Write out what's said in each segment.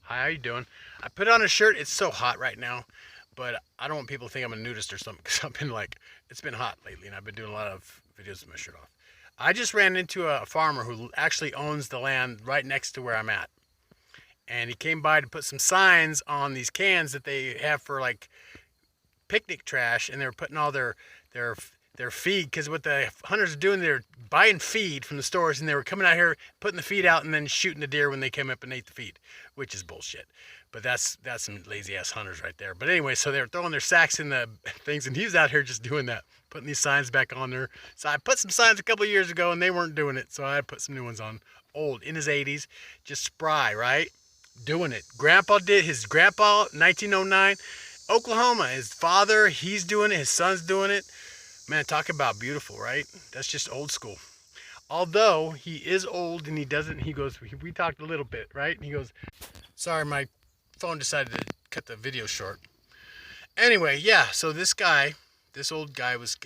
Hi, how you doing? I put on a shirt. It's so hot right now, but I don't want people to think I'm a nudist or something because I've been like, it's been hot lately and I've been doing a lot of videos with my shirt off. I just ran into a farmer who actually owns the land right next to where I'm at. And he came by to put some signs on these cans that they have for like picnic trash, and they were putting all their their feed, because what the hunters are doing, they're buying feed from the stores, and they were coming out here putting the feed out and then shooting the deer when they came up and ate the feed, which is bullshit. But that's some lazy ass hunters right there. But anyway, so they were throwing their sacks in the things, and he was out here just doing that, putting these signs back on there. So I put some signs a couple of years ago and they weren't doing it, so I put some new ones on. Old, in his 80s, just spry, right? Doing it. His grandpa, 1909, Oklahoma. His father, he's doing it. His son's doing it. Man, talk about beautiful, right? That's just old school. Although he is old and he goes, we talked a little bit, right? And he goes, sorry, my phone decided to cut the video short. Anyway, yeah, so this old guy was,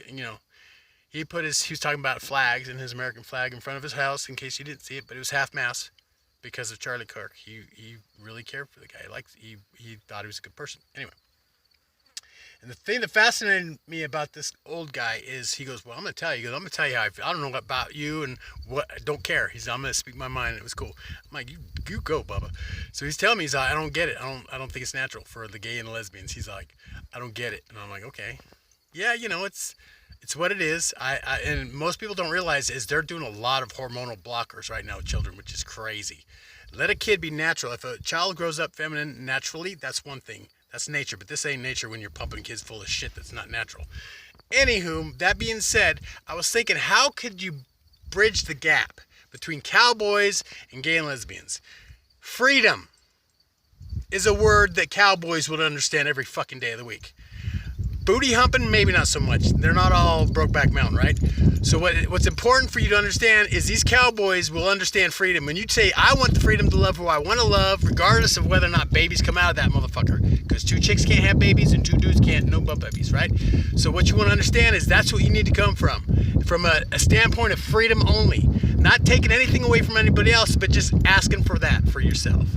he was talking about flags and his American flag in front of his house, in case you didn't see it, but it was half-mast because of Charlie Kirk. He really cared for the guy. He thought he was a good person. Anyway. And the thing that fascinated me about this old guy is he goes, well, I'm going to tell you. I'm going to tell you how I feel. I don't know about you and what. I don't care. I'm going to speak my mind. And it was cool. I'm like, you go, Bubba. So he's telling me, I don't get it. I don't think it's natural for the gay and the lesbians. He's like, I don't get it. And I'm like, okay. Yeah, it's what it is. And most people don't realize is they're doing a lot of hormonal blockers right now with children, which is crazy. Let a kid be natural. If a child grows up feminine naturally, that's one thing. That's nature, but this ain't nature when you're pumping kids full of shit that's not natural. Anywho, that being said, I was thinking, how could you bridge the gap between cowboys and gay and lesbians? Freedom is a word that cowboys would understand every fucking day of the week. Booty humping, maybe not so much. They're not all Brokeback Mountain, right? So what's important for you to understand is these cowboys will understand freedom. When you say, I want the freedom to love who I want to love, regardless of whether or not babies come out of that motherfucker. Because two chicks can't have babies and two dudes can't, no butt babies, right? So what you want to understand is that's what you need to come from a standpoint of freedom only. Not taking anything away from anybody else, but just asking for that for yourself.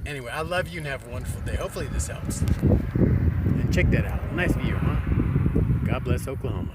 Anyway, I love you and have a wonderful day. Hopefully this helps. And check that out. Nice view, huh? God bless Oklahoma.